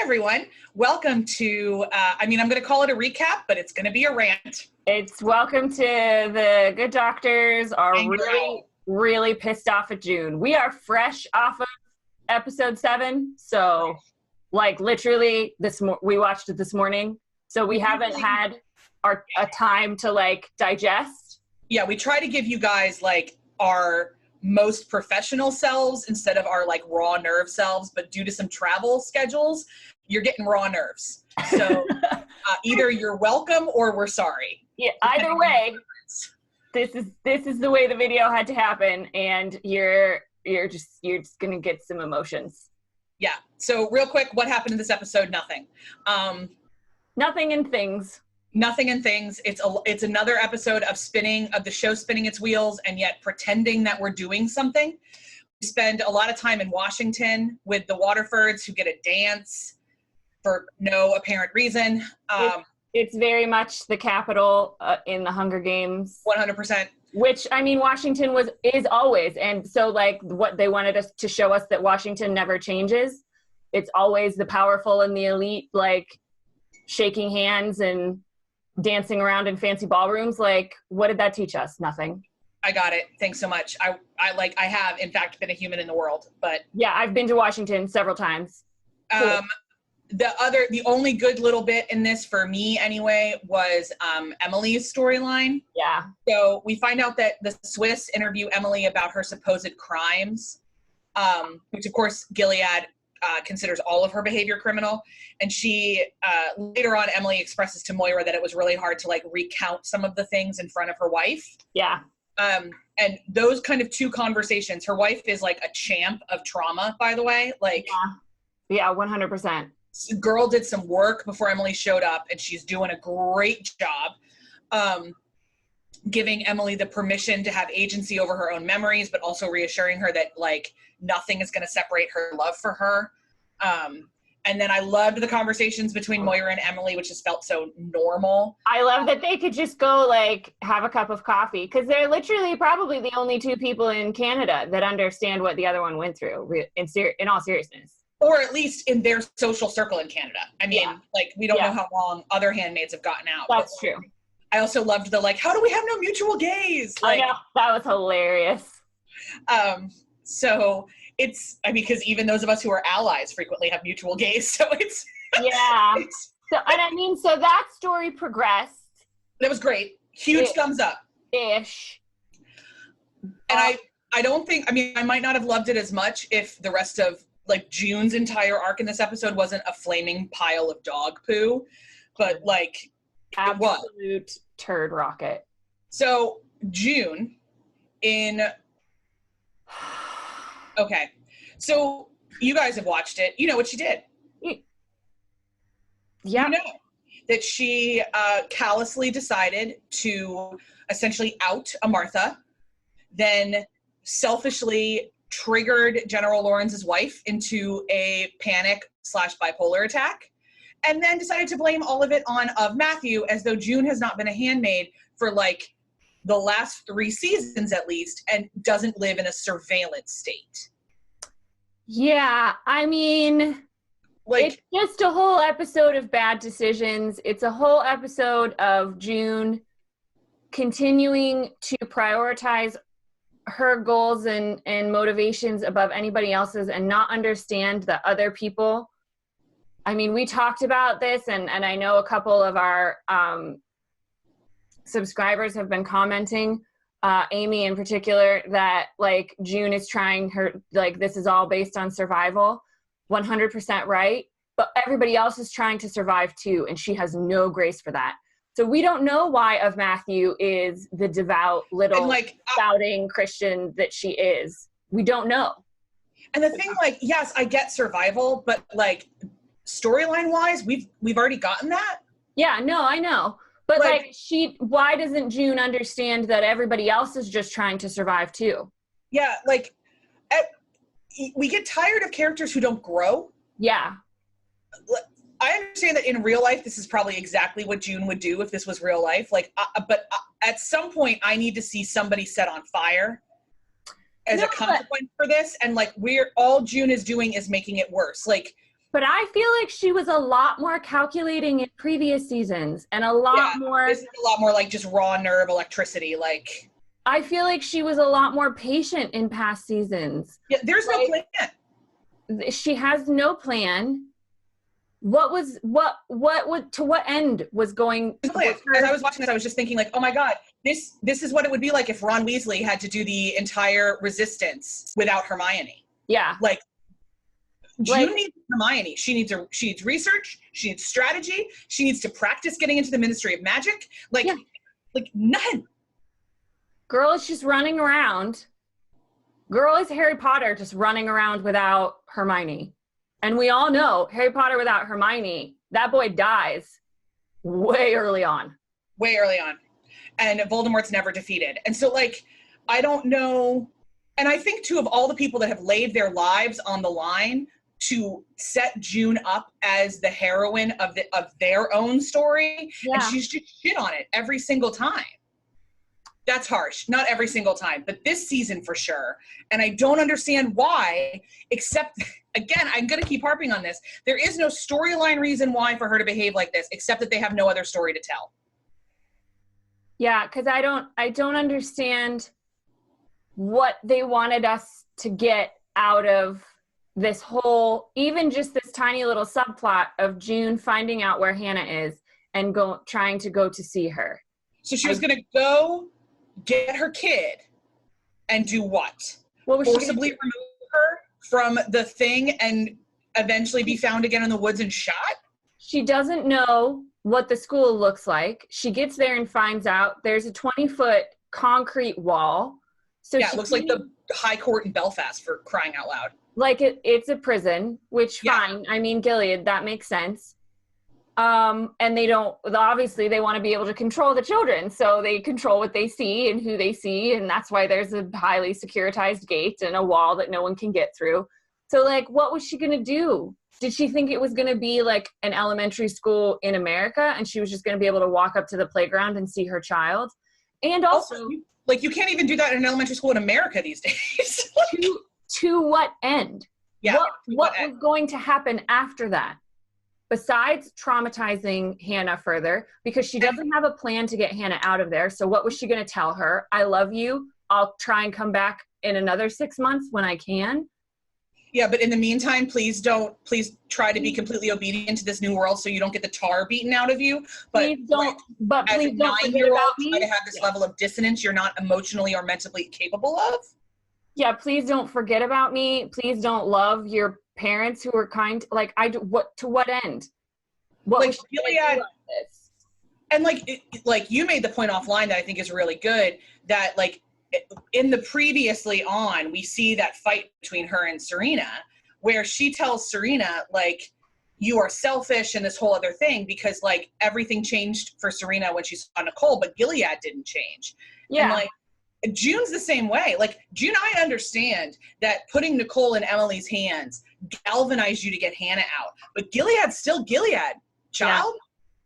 everyone. Welcome to, I'm going to call it a recap, but it's going to be a rant. It's welcome to the good doctors are really pissed off at June. We are fresh off of episode 7. So like literally we watched it this morning. So we haven't had a time to like digest. Yeah, we try to give you guys like our most professional selves instead of our like raw nerve selves, but due to some travel schedules, you're getting raw nerves. So either you're welcome or we're sorry. Yeah, either way, this is the way the video had to happen, and you're just gonna get some emotions. Yeah. So real quick, what happened in this episode? Nothing. Nothing and things. Nothing and things. It's another episode of the show spinning its wheels and yet pretending that we're doing something. We spend a lot of time in Washington with the Waterfords, who get a dance for no apparent reason. It's very much the capital in the Hunger Games. 100%. Which, I mean, Washington is always. And so like what they wanted us to show us that Washington never changes. It's always the powerful and the elite, like shaking hands and dancing around in fancy ballrooms. Like, what did that teach us? Nothing. I got it. Thanks so much. I have in fact been a human in the world, but yeah, I've been to Washington several times. Cool. The only good little bit in this for me anyway was Emily's storyline. Yeah. So we find out that the Swiss interview Emily about her supposed crimes, which of course Gilead considers all of her behavior criminal. And she, later on, Emily expresses to Moira that it was really hard to like recount some of the things in front of her wife. Yeah. And those kind of two conversations, her wife is like a champ of trauma, by the way. Like, yeah, 100%. Girl did some work before Emily showed up, and she's doing a great job. Giving Emily the permission to have agency over her own memories, but also reassuring her that like nothing is going to separate her love for her. And then I loved the conversations between Moira and Emily, which just felt so normal. I love that they could just go like have a cup of coffee, because they're literally probably the only two people in Canada that understand what the other one went through in all seriousness. Or at least in their social circle in Canada. I mean, like we don't know how long other handmaids have gotten out. That's true. I also loved the like, how do we have no mutual gaze? Like, I know, that was hilarious. So because even those of us who are allies frequently have mutual gaze. So it's so that story progressed. That was great. Huge thumbs up. Ish. And I don't think, I might not have loved it as much if the rest of like June's entire arc in this episode wasn't a flaming pile of dog poo, but like absolute turd rocket. So June okay, so you guys have watched it. You know what she did. Yeah. You know that she callously decided to essentially out a Martha, then selfishly triggered General Lawrence's wife into a panic/bipolar attack, and then decided to blame all of it on Matthew, as though June has not been a handmaid for like the last 3 seasons at least, and doesn't live in a surveillance state. Yeah, I mean, like, it's just a whole episode of bad decisions. It's a whole episode of June continuing to prioritize her goals and motivations above anybody else's and not understand the other people. I mean, we talked about this, and I know a couple of our subscribers have been commenting, Amy in particular, that like June is trying her, like this is all based on survival. 100% right. But everybody else is trying to survive too, and she has no grace for that. So we don't know why of Matthew is the devout little like spouting Christian that she is. We don't know. And the thing, like, yes, I get survival, but like storyline wise, we've already gotten that. Yeah, no, I know. But like why doesn't June understand that everybody else is just trying to survive too? Yeah, like we get tired of characters who don't grow. Yeah. I understand that in real life, this is probably exactly what June would do if this was real life. Like, but at some point, I need to see somebody set on fire as a consequence for this. And like, all June is doing is making it worse. Like, But I feel like she was a lot more calculating in previous seasons and a lot more. This is a lot more like just raw nerve electricity. Like, I feel like she was a lot more patient in past seasons. Yeah, there's no plan. She has no plan. What to what end was going? As I was watching this, I was just thinking like, oh my God, this is what it would be like if Ron Weasley had to do the entire Resistance without Hermione. Yeah. Like, June needs Hermione. She needs research. She needs strategy. She needs to practice getting into the Ministry of Magic. Like none. Girl is just running around. Girl is Harry Potter just running around without Hermione. And we all know Harry Potter without Hermione, that boy dies way early on. Way early on. And Voldemort's never defeated. And so, like, I don't know. And I think, too, of all the people that have laid their lives on the line to set June up as the heroine of their own story, and she's just shit on it every single time. That's harsh. Not every single time, but this season for sure. And I don't understand why, except, again, I'm going to keep harping on this. There is no storyline reason why for her to behave like this, except that they have no other story to tell. Yeah, because I don't understand what they wanted us to get out of this whole, even just this tiny little subplot of June finding out where Hannah is and trying to go to see her. So she was going to go get her kid and do what? Forcibly remove her from the thing and eventually be found again in the woods and shot? She doesn't know what the school looks like. She gets there and finds out there's a 20-foot concrete wall. So yeah, it looks like the High Court in Belfast, for crying out loud. Like it's a prison, which fine. I mean, Gilead, that makes sense. And they don't, obviously they want to be able to control the children. So they control what they see and who they see. And that's why there's a highly securitized gate and a wall that no one can get through. So like, what was she going to do? Did she think it was going to be like an elementary school in America and she was just going to be able to walk up to the playground and see her child? And also like, you can't even do that in an elementary school in America these days. to what end? Yeah. What was going to happen after that? Besides traumatizing Hannah further, because she doesn't have a plan to get Hannah out of there. So what was she going to tell her? I love you. I'll try and come back in another 6 months when I can. Yeah, but in the meantime, please try to be completely obedient to this new world so you don't get the tar beaten out of you. But please don't, but as a 9-year-old, try to have this level of dissonance you're not emotionally or mentally capable of. Yeah, please don't forget about me. Please don't love your parents who are kind. Like, to what end? What like Gilead, and like you made the point offline that I think is really good, that like in the previously on, we see that fight between her and Serena, where she tells Serena, like, you are selfish and this whole other thing, because like everything changed for Serena when she saw Nicole, but Gilead didn't change. Yeah. And like June's the same way. Like, June, I understand that putting Nicole in Emily's hands galvanized you to get Hannah out, but Gilead's still Gilead, child. Yeah.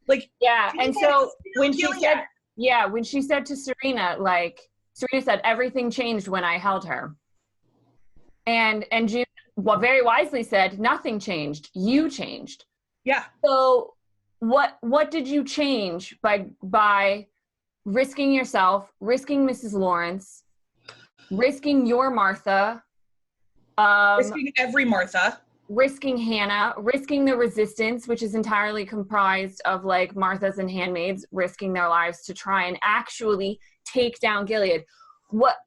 Like, yeah. Gilead, and so when she said to Serena, like, Serena said, everything changed when I held her. And June very wisely said, nothing changed. You changed. Yeah. So what did you change by risking yourself, risking Mrs. Lawrence, risking your Martha, risking every Martha, risking Hannah, risking the Resistance, which is entirely comprised of like Marthas and handmaids risking their lives to try and actually take down Gilead? What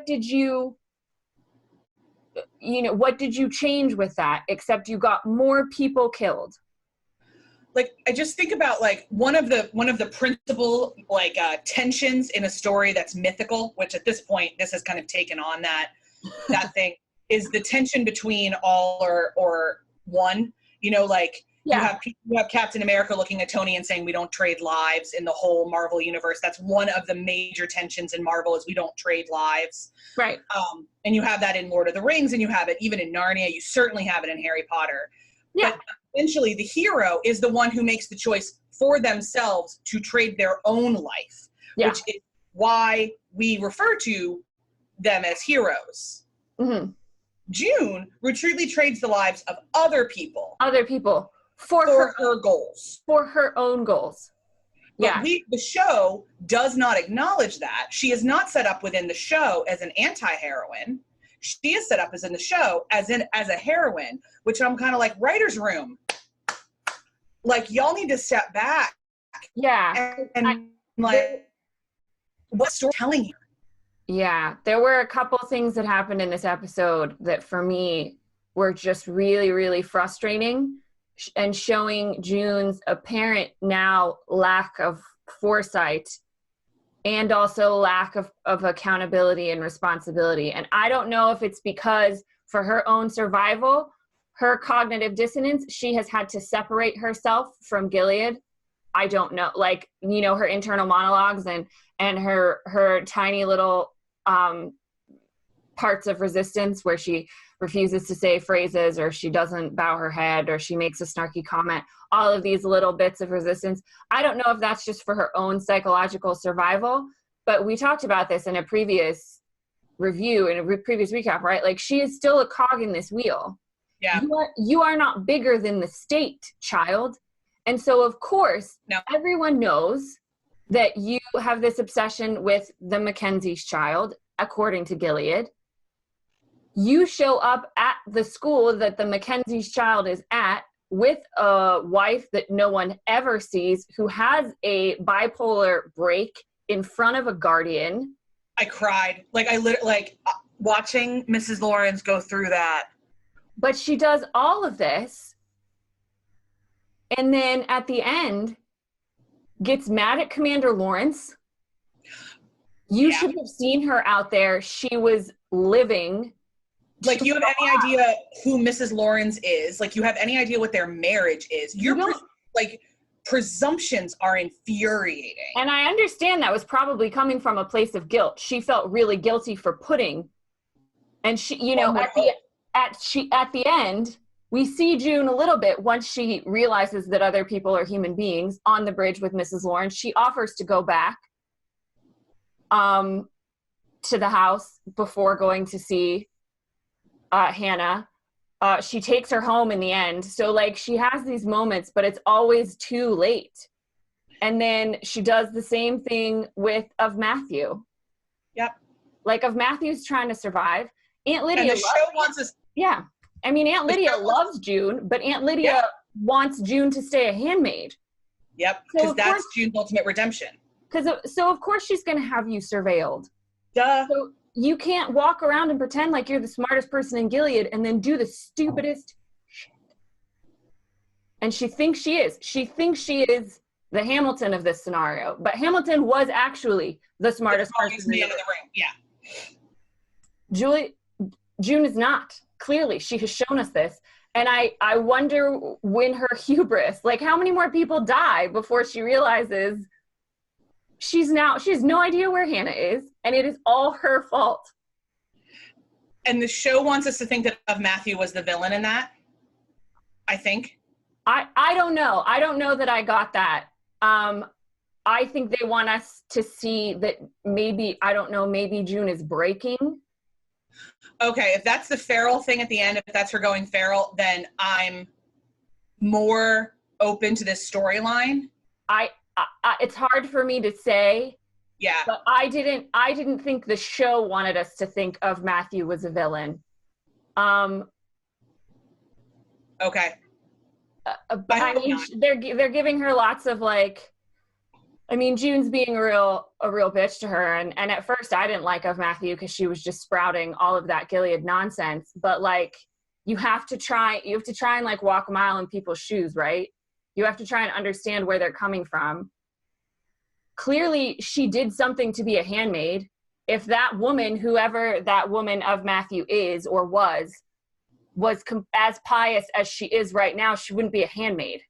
did you change with that, except you got more people killed? Like, I just think about like one of the principal like tensions in a story that's mythical, which at this point this has kind of taken on that thing, is the tension between all or one. You know, like you have Captain America looking at Tony and saying we don't trade lives in the whole Marvel universe. That's one of the major tensions in Marvel, is we don't trade lives. Right. And you have that in Lord of the Rings, and you have it even in Narnia. You certainly have it in Harry Potter. Yeah. But eventually the hero is the one who makes the choice for themselves to trade their own life, which is why we refer to them as heroes. Mm-hmm. June routinely trades the lives of other people. For her goals. For her own goals. But the show does not acknowledge that. She is not set up within the show as an anti-heroine. She is set up as in the show as a heroine, which I'm kind of like, writer's room. Like, y'all need to step back. Yeah. And what's storytelling here? Yeah. There were a couple things that happened in this episode that for me were just really, really frustrating and showing June's apparent now lack of foresight and also lack of accountability and responsibility. And I don't know if it's because for her own survival, her cognitive dissonance, she has had to separate herself from Gilead. I don't know, like, you know, her internal monologues and her tiny little parts of resistance where she refuses to say phrases, or she doesn't bow her head, or she makes a snarky comment, all of these little bits of resistance. I don't know if that's just for her own psychological survival, but we talked about this in a previous review, in a previous recap, right? Like, she is still a cog in this wheel. Yeah. You are not bigger than the state, child. And so, of course, everyone knows that you have this obsession with the Mackenzie's child, according to Gilead. You show up at the school that the Mackenzie's child is at with a wife that no one ever sees, who has a bipolar break in front of a guardian. I cried. Watching Mrs. Lawrence go through that. But she does all of this, and then at the end gets mad at Commander Lawrence. You should have seen her out there. She was living. Like, you have any idea who Mrs. Lawrence is? Like, you have any idea what their marriage is? Presumptions are infuriating. And I understand that was probably coming from a place of guilt. She felt really guilty for putting, and she, you know, at the end, we see June a little bit once she realizes that other people are human beings on the bridge with Mrs. Lawrence. She offers to go back to the house before going to see Hannah. She takes her home in the end. So, like, she has these moments, but it's always too late. And then she does the same thing of Matthew. Yep. Like, of Matthew's trying to survive. Aunt Lydia Yeah. I mean, Aunt Lydia loves June, but Aunt Lydia wants June to stay a handmaid. Yep, because that's June's ultimate redemption. So of course she's going to have you surveilled. Duh. So you can't walk around and pretend like you're the smartest person in Gilead and then do the stupidest shit. And she thinks she is. She thinks she is the Hamilton of this scenario. But Hamilton was actually the smartest person man in the room. Yeah. June is not. Clearly, she has shown us this. And I wonder when her hubris, like, how many more people die before she realizes she has no idea where Hannah is, and it is all her fault. And the show wants us to think that of Matthew was the villain in that, I think. I don't know. I don't know that I got that. I think they want us to see that maybe June is breaking. Okay, if that's the feral thing at the end, if that's her going feral, then I'm more open to this storyline. It's hard for me to say. Yeah. But I didn't think the show wanted us to think of Matthew as a villain. Okay. But I mean, they're giving her lots of, like, I mean, June's being a real bitch to her, and at first I didn't like of Matthew because she was just sprouting all of that Gilead nonsense. But, like, you have to try and, like, walk a mile in people's shoes, right? You have to try and understand where they're coming from. Clearly, she did something to be a handmaid. If that woman, whoever that woman of Matthew is or was as pious as she is right now, she wouldn't be a handmaid.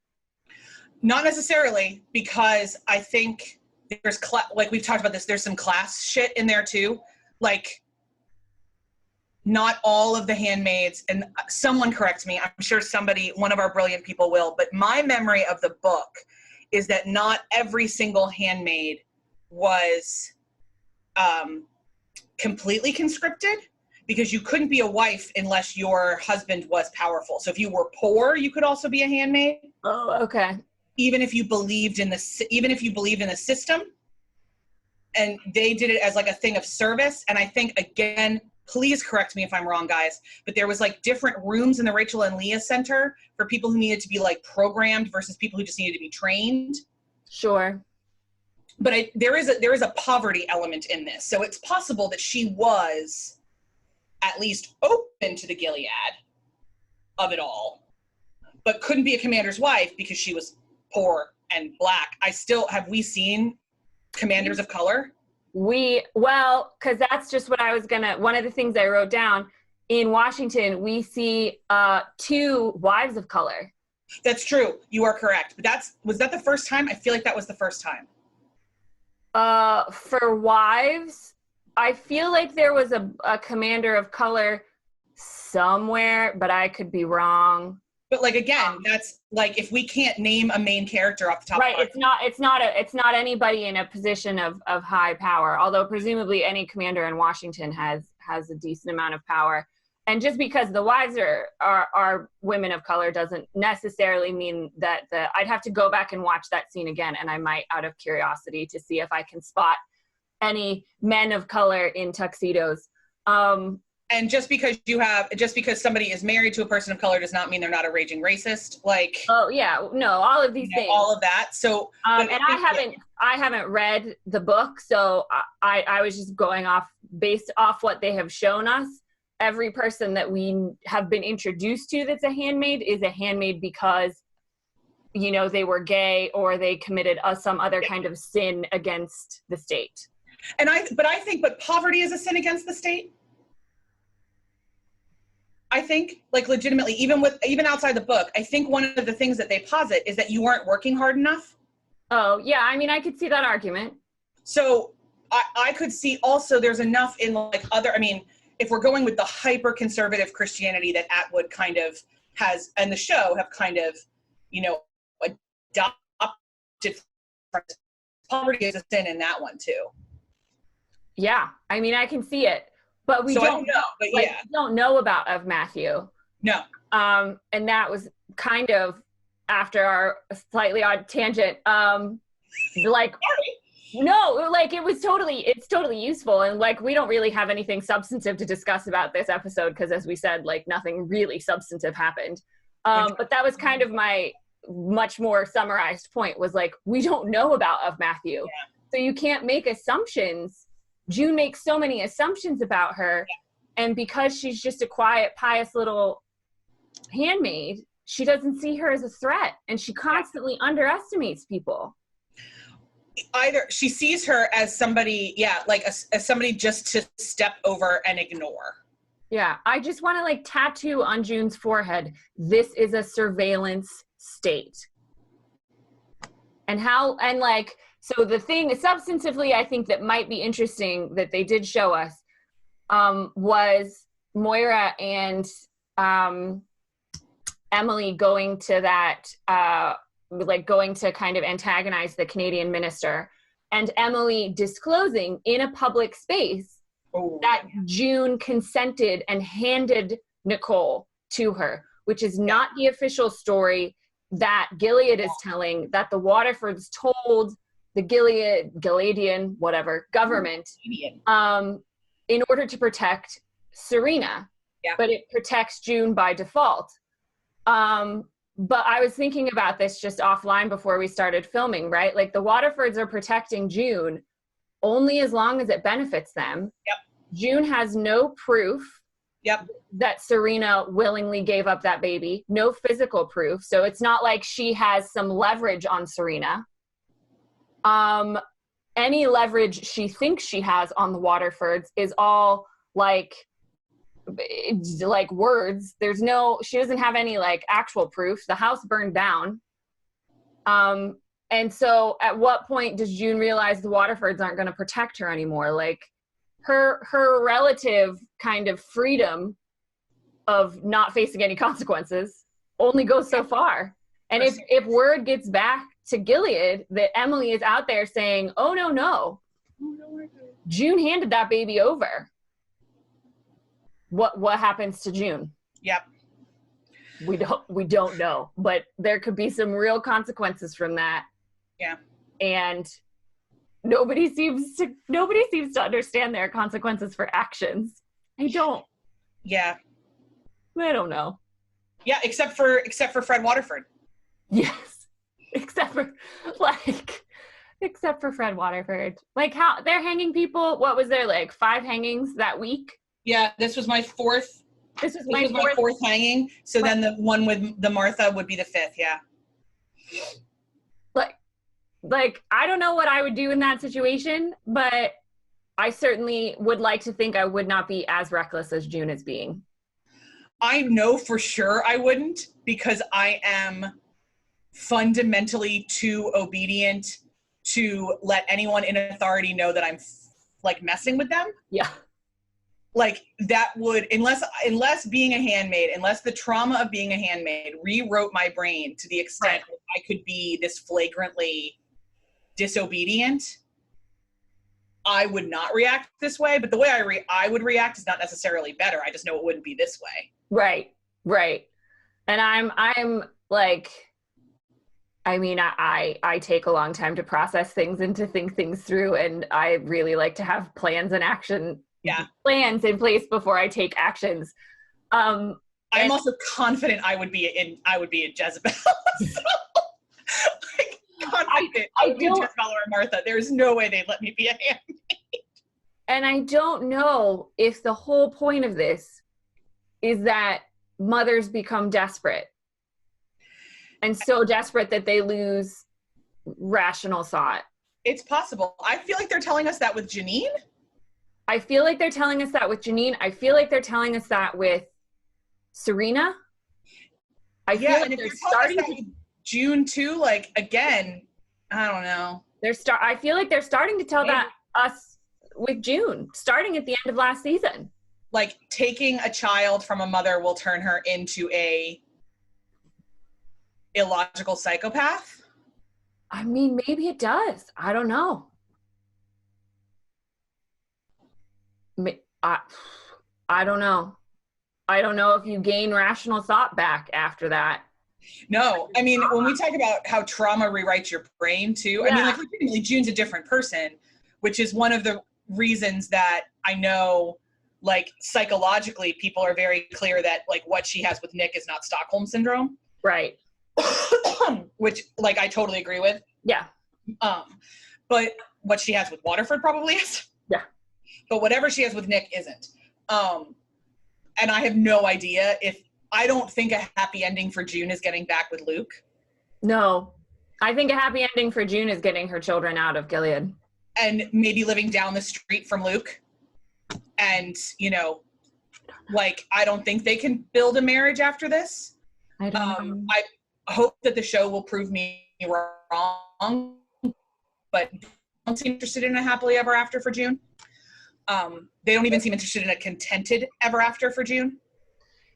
Not necessarily, because I think there's, like we've talked about this, there's some class shit in there too. Like, not all of the handmaids, and someone correct me, I'm sure one of our brilliant people will, but my memory of the book is that not every single handmaid was completely conscripted. because you couldn't be a wife unless your husband was powerful. So if you were poor, you could also be a handmaid. Oh, okay. Even if you believed in the system, and they did it as like a thing of service. And I think, again, please correct me if I'm wrong, guys, but there was like different rooms in the Rachel and Leah Center for people who needed to be like programmed versus people who just needed to be trained. Sure. But there is a poverty element in this. So it's possible that she was at least open to the Gilead of it all, but couldn't be a commander's wife because she was poor and black. Have we seen commanders of color? Because that's just what I was one of the things I wrote down. In Washington, we see 2 wives of color. That's true. You are correct. But was that the first time? I feel like that was the first time. For wives, I feel like there was a commander of color somewhere, but I could be wrong. But like, again, that's like, if we can't name a main character off the top right, of it's not anybody in a position of high power, although presumably any commander in Washington has a decent amount of power. And just because the wives are women of color doesn't necessarily mean that I'd have to go back and watch that scene again, and I might, out of curiosity, to see if I can spot any men of color in tuxedos. And just because somebody is married to a person of color does not mean they're not a raging racist. Like, oh yeah, no, all of these things, all of that. So, and I haven't read the book, so I was just going based off what they have shown us. Every person that we have been introduced to that's a handmaid is a handmaid because, they were gay or they committed some other kind of sin against the state. But poverty is a sin against the state. I think, like, legitimately, even outside the book, I think one of the things that they posit is that you weren't working hard enough. Oh yeah, I mean, I could see that argument. So I could see also there's enough in like if we're going with the hyper conservative Christianity that Atwood kind of has, and the show have kind of, adopted, poverty is a sin in that one too. Yeah, I mean, I can see it, but we don't know. But we don't know about Matthew. No. And that was kind of after our slightly odd tangent. No, like it's totally useful. And like, we don't really have anything substantive to discuss about this episode because, as we said, like nothing really substantive happened. But that was kind of my much more summarized point, was like, we don't know about Matthew. Yeah. So you can't make assumptions. June makes so many assumptions about her. Yeah. And because she's just a quiet, pious little handmaid, she doesn't see her as a threat. And she constantly underestimates people. Either she sees her as somebody, as somebody just to step over and ignore. Yeah, I just want to like tattoo on June's forehead, this is a surveillance state. So the thing, substantively, I think that might be interesting that they did show us was Moira and Emily going to that going to kind of antagonize the Canadian minister, and Emily disclosing in a public space that June consented and handed Nicole to her, which is not the official story that Gilead is telling, that the Waterfords told the Gileadian, whatever, government, in order to protect Serena. Yeah. But it protects June by default. But I was thinking about this just offline before we started filming, right? Like the Waterfords are protecting June only as long as it benefits them. Yep. June has no proof that Serena willingly gave up that baby, no physical proof. So it's not like she has some leverage on Serena. Any leverage she thinks she has on the Waterfords is all like words. She doesn't have any like actual proof. The house burned down. And so at what point does June realize the Waterfords aren't going to protect her anymore? Like her relative kind of freedom of not facing any consequences only goes so far. And if word gets back to Gilead that Emily is out there saying, oh no, June handed that baby over. What happens to June? Yep. We don't know, but there could be some real consequences from that. Yeah. And nobody seems to understand their consequences for actions. Yeah. I don't know. Yeah, except for Fred Waterford. Yes. Except for Fred Waterford. Like, how they're hanging people. What was there, like 5 hangings that week? Yeah, this was my fourth hanging. So then the one with the Martha would be the 5th. Yeah. Like I don't know what I would do in that situation, but I certainly would like to think I would not be as reckless as June is being. I know for sure I wouldn't, because I am fundamentally too obedient to let anyone in authority know that I'm like messing with them. Yeah. Like that would, unless being a handmaid, unless the trauma of being a handmaid rewrote my brain to the extent that I could be this flagrantly disobedient, I would not react this way. But the way I would react is not necessarily better. I just know it wouldn't be this way. Right. And I'm like, I mean, I take a long time to process things and to think things through, and I really like to have plans in place before I take actions. I'm also confident I would be a Jezebel. So, like, confident I would be a Jezebel or a Martha. There's no way they'd let me be a handmaid. And I don't know if the whole point of this is that mothers become desperate. And so desperate that they lose rational thought. It's possible. I feel like they're telling us that with Janine. I feel like they're telling us that with Janine. I feel like they're telling us that with Serena. I feel like they're starting to with June too. Like, again, I don't know. I feel like they're starting to tell that us with June, starting at the end of last season. Like, taking a child from a mother will turn her into a illogical psychopath. I mean, maybe it does. I don't know. I don't know. I don't know if you gain rational thought back after that. No, I mean, when we talk about how trauma rewrites your brain too, I mean, like, legitimately, June's a different person, which is one of the reasons that I know, like, psychologically, people are very clear that, like, what she has with Nick is not Stockholm syndrome. Right. Which, like, I totally agree with. Yeah. But what she has with Waterford probably is. Yeah. But whatever she has with Nick isn't. And I have no idea I don't think a happy ending for June is getting back with Luke. No. I think a happy ending for June is getting her children out of Gilead. And maybe living down the street from Luke. And, you know, like, I don't think they can build a marriage after this. I don't know. I hope that the show will prove me wrong, but don't seem interested in a happily ever after for June. They don't even seem interested in a contented ever after for June.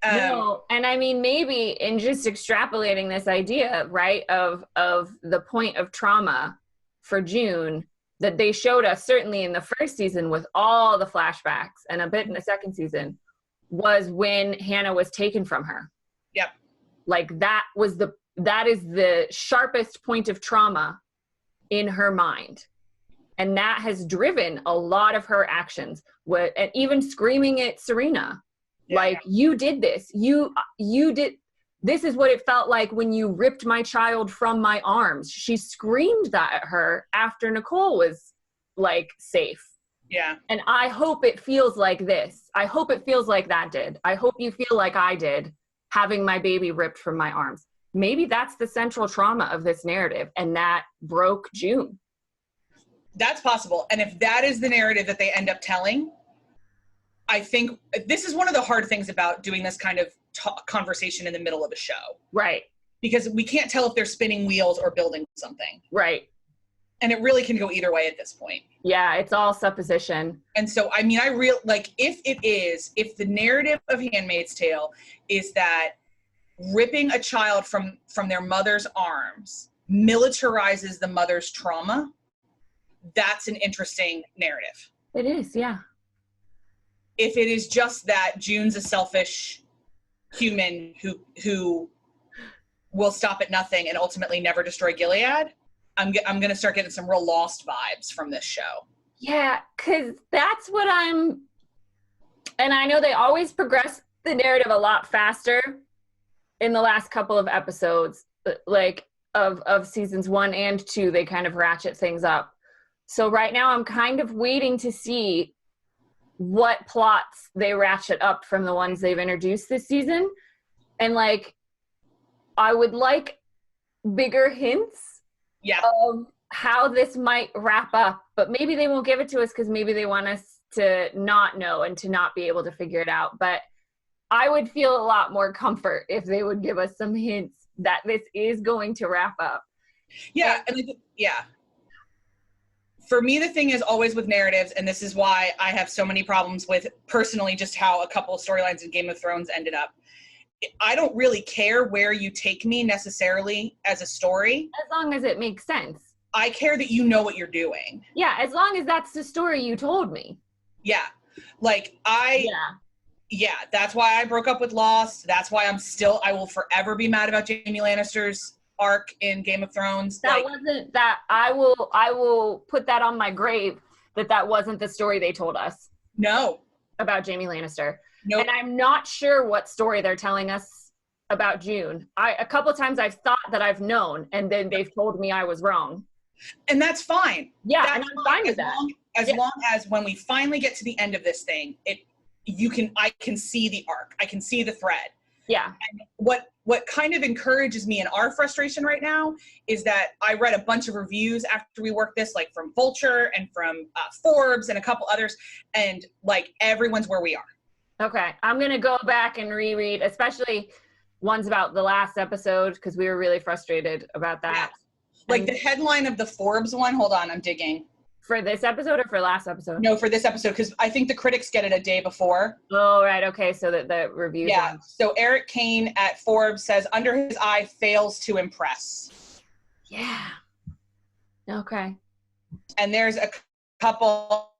No, and I mean, maybe in just extrapolating this idea, right, of the point of trauma for June that they showed us, certainly in the first season with all the flashbacks and a bit in the second season, was when Hannah was taken from her. Yep. Like, that is the sharpest point of trauma in her mind. And that has driven a lot of her actions. And even screaming at Serena, like, you did this. You did. This is what it felt like when you ripped my child from my arms. She screamed that at her after Nicole was, like, safe. Yeah. And I hope it feels like this. I hope it feels like that did. I hope you feel like I did, having my baby ripped from my arms. Maybe that's the central trauma of this narrative, and that broke June. That's possible. And if that is the narrative that they end up telling, I think this is one of the hard things about doing this kind of conversation in the middle of a show. Right. Because we can't tell if they're spinning wheels or building something. Right. And it really can go either way at this point. Yeah, it's all supposition. And so, I mean, if the narrative of Handmaid's Tale is that ripping a child from their mother's arms militarizes the mother's trauma, that's an interesting narrative. It is, yeah. if it is just that June's a selfish human who will stop at nothing and ultimately never destroy Gilead, I'm going to start getting some real Lost vibes from this show. Yeah, because that's what and I know they always progress the narrative a lot faster in the last couple of episodes, like of seasons 1 and 2, they kind of ratchet things up. So right now I'm kind of waiting to see what plots they ratchet up from the ones they've introduced this season. And like, I would like bigger hints of how this might wrap up, but maybe they won't give it to us because maybe they want us to not know and to not be able to figure it out. But I would feel a lot more comfort if they would give us some hints that this is going to wrap up. Yeah. For me, the thing is always with narratives, and this is why I have so many problems with personally just how a couple of storylines in Game of Thrones ended up. I don't really care where you take me necessarily as a story. As long as it makes sense. I care that you know what you're doing. Yeah, as long as that's the story you told me. Yeah. Like, yeah, that's why I broke up with Lost. That's why I will forever be mad about Jaime Lannister's arc in Game of Thrones. That wasn't that. I will put that on my grave that wasn't the story they told us. No. About Jaime Lannister. Nope. And I'm not sure what story they're telling us about June. A couple times I've thought that I've known, and then they've told me I was wrong. And that's fine. Yeah, and I'm fine with that. As long as when we finally get to the end of this thing, I can see the arc. I can see the thread. Yeah. And what kind of encourages me in our frustration right now is that I read a bunch of reviews after we worked this, like from Vulture and from Forbes and a couple others, and like everyone's where we are. Okay, I'm going to go back and reread, especially ones about the last episode, because we were really frustrated about that. Yeah. Like the headline of the Forbes one, hold on, I'm digging. For this episode or for last episode? No, for this episode, because I think the critics get it a day before. Oh, right, okay, so the reviews. Yeah, so Eric Kane at Forbes says, under his eye fails to impress. Yeah. Okay. And there's a couple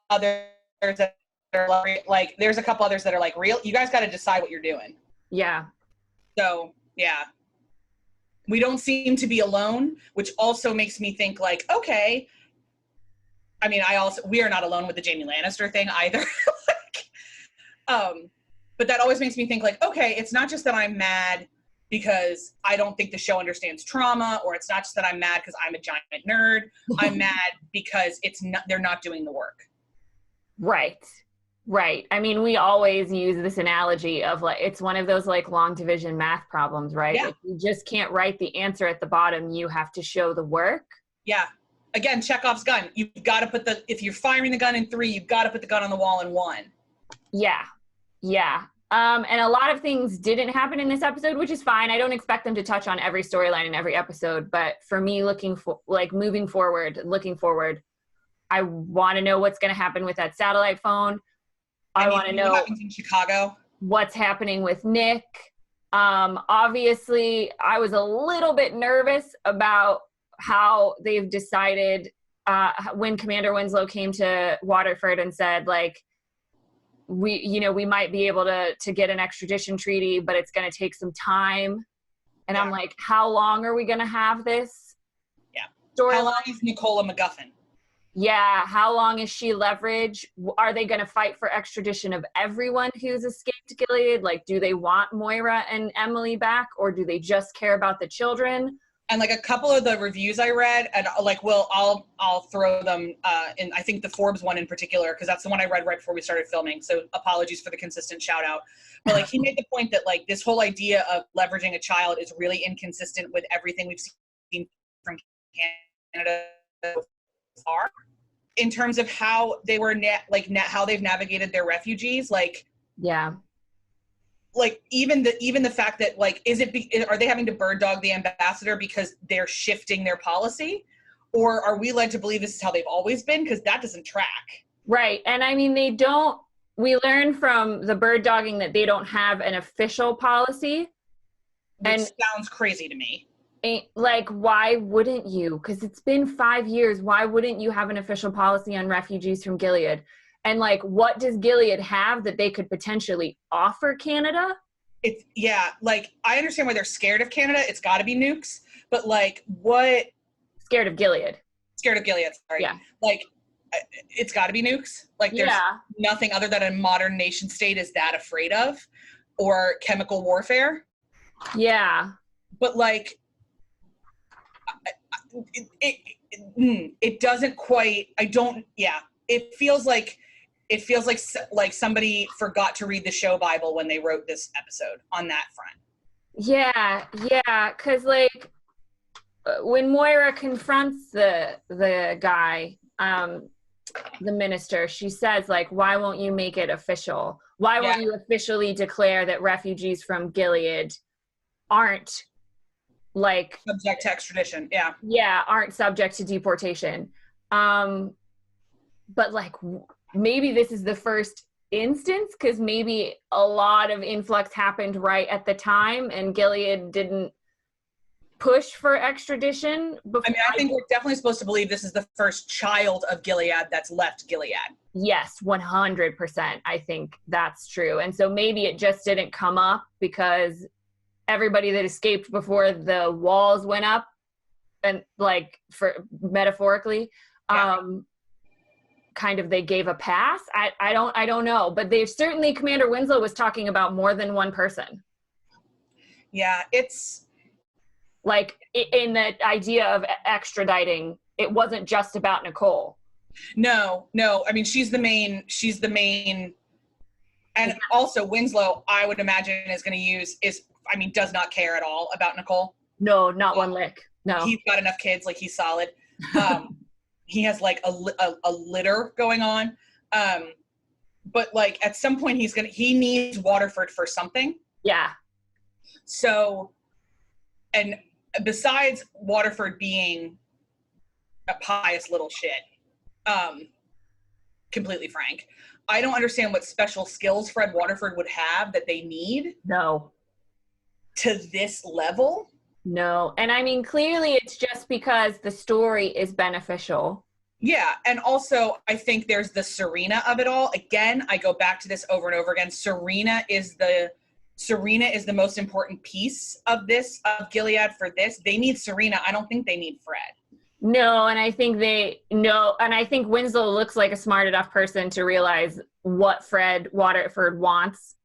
others that are like, there's a couple others that are like, real, you guys got to decide what you're doing. Yeah. So, yeah. We don't seem to be alone, which also makes me think like, okay, I mean, we are not alone with the Jaime Lannister thing either. But that always makes me think like, okay, it's not just that I'm mad because I don't think the show understands trauma, or it's not just that I'm mad because I'm a giant nerd. I'm mad because they're not doing the work. Right. I mean, we always use this analogy of like, it's one of those like long division math problems, right? Yeah. Like, you just can't write the answer at the bottom. You have to show the work. Yeah. Again, Chekhov's gun. You've got to if you're firing the gun in 3, you've got to put the gun on the wall in 1. Yeah. And a lot of things didn't happen in this episode, which is fine. I don't expect them to touch on every storyline in every episode, but for me, looking forward, I want to know what's going to happen with that satellite phone. I want to know what happens in Chicago. What's happening with Nick. Obviously, I was a little bit nervous about how they've decided when Commander Winslow came to Waterford and said, like, we might be able to get an extradition treaty, but it's going to take some time. And yeah. I'm like, how long are we going to have this? Yeah. How long is Nicola McGuffin? Yeah. How long is she leverage? Are they going to fight for extradition of everyone who's escaped Gilead? Like, do they want Moira and Emily back, or do they just care about the children? And like a couple of the reviews I read, and like, I'll throw them in. I think the Forbes one in particular, because that's the one I read right before we started filming. So apologies for the consistent shout out. But like, he made the point that like this whole idea of leveraging a child is really inconsistent with everything we've seen from Canada so far, in terms of how they were how they've navigated their refugees. Like, yeah. Like even the fact that like, are they having to bird dog the ambassador because they're shifting their policy, or are we led to believe this is how they've always been? Because that doesn't track. Right. And I mean, we learned from the bird dogging that they don't have an official policy. Which sounds crazy to me. Like, why wouldn't you? Because it's been 5 years. Why wouldn't you have an official policy on refugees from Gilead? And like, what does Gilead have that they could potentially offer Canada? It's, yeah, like, I understand why they're scared of Canada. It's got to be nukes. But, like, what? Scared of Gilead. Scared of Gilead, sorry. Yeah. Like, it's got to be nukes. Like, there's nothing other than a modern nation state is that afraid of, or chemical warfare. Yeah. But, like, it doesn't quite, it feels like somebody forgot to read the show Bible when they wrote this episode on that front. Yeah, because like when Moira confronts the guy, the minister, she says like, why won't you make it official? Why won't you officially declare that refugees from Gilead aren't like subject to extradition? Aren't subject to deportation. But like maybe this is the first instance, because maybe a lot of influx happened right at the time and Gilead didn't push for extradition before. I mean, I think we're definitely supposed to believe this is the first child of Gilead that's left Gilead. Yes, 100%. I think that's true. And so maybe it just didn't come up because everybody that escaped before the walls went up, and like, for metaphorically, kind of they gave a pass. I don't know, but they certainly, Commander Winslow was talking about more than one person. Yeah, it's like in the idea of extraditing, it wasn't just about Nicole. No. I mean, she's the main, and also Winslow, I would imagine, does not care at all about Nicole. No, not one lick. No, he's got enough kids. Like, he's solid. He has like a litter going on. But like at some point he needs Waterford for something. Yeah. So, and besides Waterford being a pious little shit, completely frank, I don't understand what special skills Fred Waterford would have that they need. No. To this level. No. And I mean, clearly it's just because the story is beneficial. Yeah. And also I think there's the Serena of it all. Again, I go back to this over and over again. Serena is the most important piece of this, of Gilead for this. They need Serena. I don't think they need Fred. No. And I think and I think Winslow looks like a smart enough person to realize what Fred Waterford wants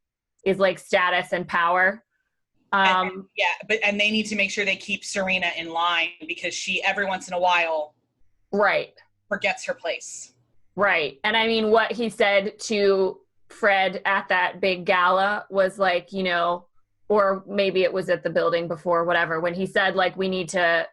is like status and power. And they need to make sure they keep Serena in line, because she every once in a while forgets her place. Right. And I mean, what he said to Fred at that big gala was like, or maybe it was at the building before, whatever, when he said like, we need to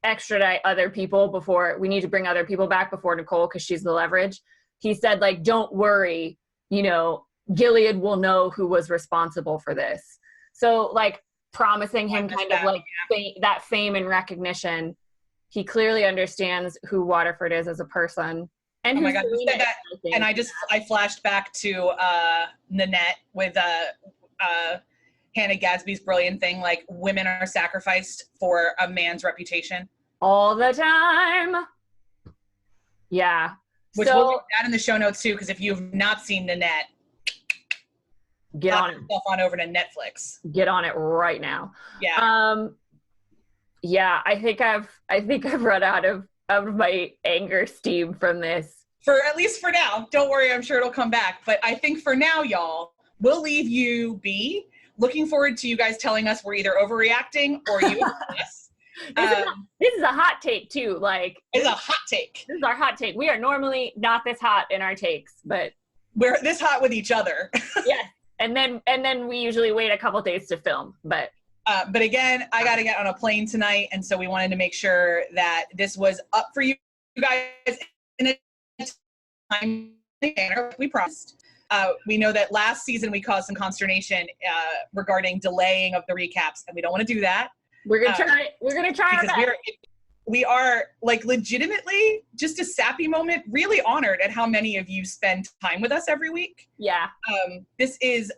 extradite other people we need to bring other people back before Nicole, because she's the leverage. He said like, don't worry, Gilead will know who was responsible for this. So like promising him kind of like that fame and recognition. He clearly understands who Waterford is as a person. And oh my God, you said that, and I flashed back to Nanette with Hannah Gadsby's brilliant thing, like, women are sacrificed for a man's reputation. All the time. Yeah. Which we'll link that in the show notes too, because if you've not seen Nanette, get on it. On over to Netflix. Get on it right now. Yeah. Yeah, I think I've run out of my anger steam from this. At least for now. Don't worry, I'm sure it'll come back. But I think for now, y'all, we'll leave you be. Looking forward to you guys telling us we're either overreacting or you us. This is a hot take too. Like, it's a hot take. This is our hot take. We are normally not this hot in our takes, but we're this hot with each other. Yeah. And then we usually wait a couple days to film, but again, I got to get on a plane tonight, and so we wanted to make sure that this was up for you guys in a timely manner. We promised. We know that last season we caused some consternation regarding delaying of the recaps, and we don't want to do that. We're gonna try. We're gonna try our best. We are like legitimately, just a sappy moment, really honored at how many of you spend time with us every week. Yeah. This is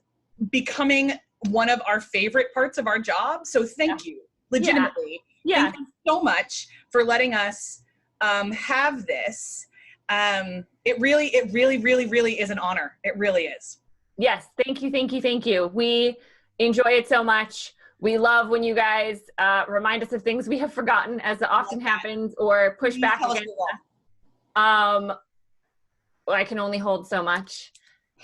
becoming one of our favorite parts of our job. So thank you, legitimately. Yeah. Thank you so much for letting us have this. It really is an honor. It really is. Yes. Thank you. We enjoy it so much. We love when you guys remind us of things we have forgotten, as often happens, or push back against us. I can only hold so much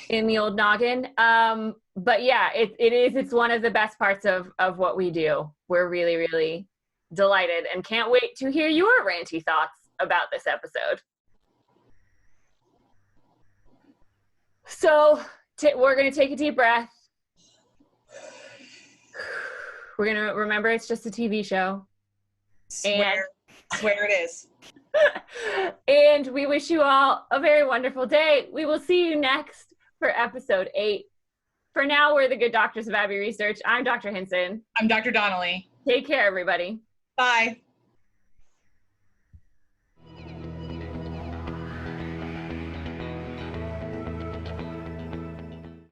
in the old noggin. But yeah, it's one of the best parts of what we do. We're really, really delighted and can't wait to hear your ranty thoughts about this episode. So we're going to take a deep breath. We're going to remember it's just a TV show. Swear it is. And we wish you all a very wonderful day. We will see you next for episode 8. For now, we're the Good Doctors of Abbey Research. I'm Dr. Hinson. I'm Dr. Donnelly. Take care, everybody. Bye.